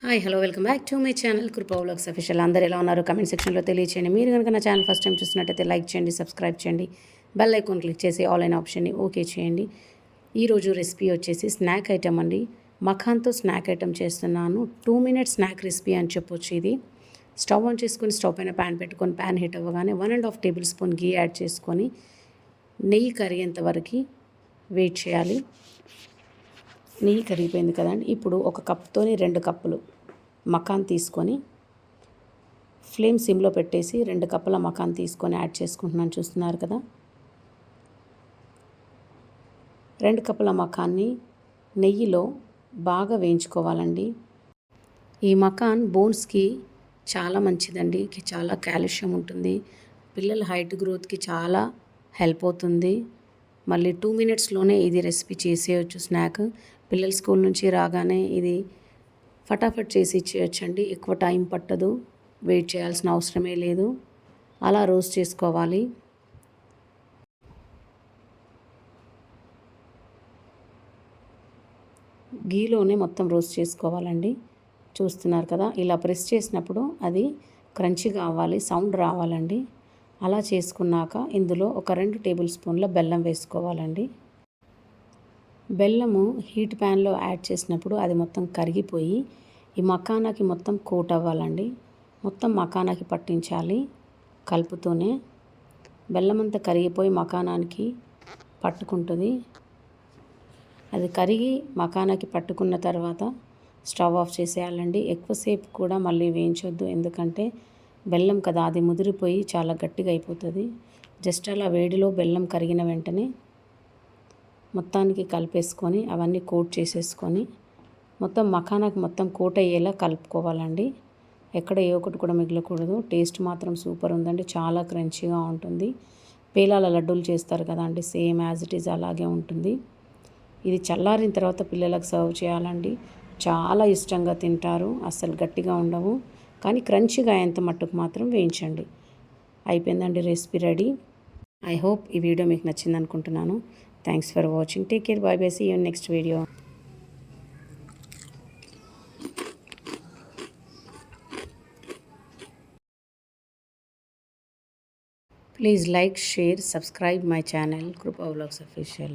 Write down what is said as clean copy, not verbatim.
Hi hello welcome back to my channel కృపా vlogs official. అందరూ ఎలా ఉన్నారు కమెంట్ సెక్షన్లో తెలియచేయండి. మీరు కనుక నా ఛానల్ ఫస్ట్ టైం చూసినట్టయితే లైక్ చేయండి, సబ్స్క్రైబ్ చేయండి, బెల్ ఐకాన్ క్లిక్ చేసి ఆల్ అయిన ఆప్షన్ని ఓకే చేయండి. ఈరోజు రెసిపీ వచ్చేసి స్నాక్ ఐటమ్ అండి. మఖాన్తో స్నాక్ ఐటమ్ చేస్తున్నాను. 2 minutes స్నాక్ రెసిపీ అని చెప్పొచ్చు. ఇది స్టవ్ ఆన్ చేసుకొని స్టవ్ పైన ప్యాన్ పెట్టుకొని ప్యాన్ హీట్ అవ్వగానే 1.5 tablespoon గీ యాడ్ చేసుకొని నెయ్యి కరిగేంత వరకు వెయిట్ చేయాలి. నెయ్యి కరిగిపోయింది కదండి. ఇప్పుడు ఒక కప్తోని 2 కప్పులు మకాన్ తీసుకొని ఫ్లేమ్ సిమ్లో పెట్టేసి 2 కప్పుల మకాన్ తీసుకొని యాడ్ చేసుకుంటున్నాను. చూస్తున్నారు కదా, 2 కప్పుల మకాన్ని నెయ్యిలో బాగా వేయించుకోవాలండి. ఈ మకాన్ బోన్స్కి చాలా మంచిదండి, చాలా కాల్షియం ఉంటుంది. పిల్లల హైట్ గ్రోత్కి చాలా హెల్ప్ అవుతుంది. మళ్ళీ 2 minutesలోనే ఇది రెసిపీ చేసేయచ్చు. స్నాక్ పిల్లలు స్కూల్ నుంచి రాగానే ఇది ఫటాఫట్ చేసి ఇచ్చేయచ్చండి. ఎక్కువ టైం పట్టదు, వెయిట్ చేయాల్సిన అవసరమే లేదు. అలా రోస్ట్ చేసుకోవాలి. గీలోనే మొత్తం రోస్ట్ చేసుకోవాలండి. చూస్తున్నారు కదా, ఇలా ప్రెస్ చేసినప్పుడు అది క్రంచిగా అవ్వాలి, సౌండ్ రావాలండి. అలా చేసుకున్నాక ఇందులో ఒక 2 tablespoons బెల్లం వేసుకోవాలండి. బెల్లము హీట్ ప్యాన్లో యాడ్ చేసినప్పుడు అది మొత్తం కరిగిపోయి ఈ మకానాకి మొత్తం కోట్ అవ్వాలండి. మొత్తం మకానాకి పట్టించాలి. కలుపుతూనే బెల్లం అంతా కరిగిపోయి మకానానికి పట్టుకుంటుంది. అది కరిగి మకానాకి పట్టుకున్న తర్వాత స్టవ్ ఆఫ్ చేసేయాలండి. ఎక్కువసేపు కూడా మళ్ళీ వేయించొద్దు, ఎందుకంటే బెల్లం కదా, అది ముదిరిపోయి చాలా గట్టిగా అయిపోతుంది. జస్ట్ అలా వేడిలో బెల్లం కరిగిన వెంటనే మొత్తానికి కలిపేసుకొని అవన్నీ కోట్ చేసేసుకొని మొత్తం మఖానాకి మొత్తం కోట్ అయ్యేలా కలుపుకోవాలండి. ఎక్కడ ఏ ఒకటి కూడా మిగలకూడదు. టేస్ట్ మాత్రం సూపర్ ఉందండి, చాలా క్రంచీగా ఉంటుంది. పేలాల లడ్డూలు చేస్తారు కదా అండి, సేమ్ యాజ్ ఇట్ ఈజ్ అలాగే ఉంటుంది. ఇది చల్లారిన తర్వాత పిల్లలకు సర్వ్ చేయాలండి. చాలా ఇష్టంగా తింటారు, అస్సలు గట్టిగా ఉండవు, కానీ క్రంచీగా అయ్యేంత మట్టుకు మాత్రం వేయించండి. అయిపోయిందండి, రెసిపీ రెడీ. ఐ హోప్ ఈ వీడియో మీకు నచ్చింది అనుకుంటున్నాను. Thanks for watching. Take care. Bye bye. See you next video. Please like, share, subscribe my channel Krupa Vlogs Official.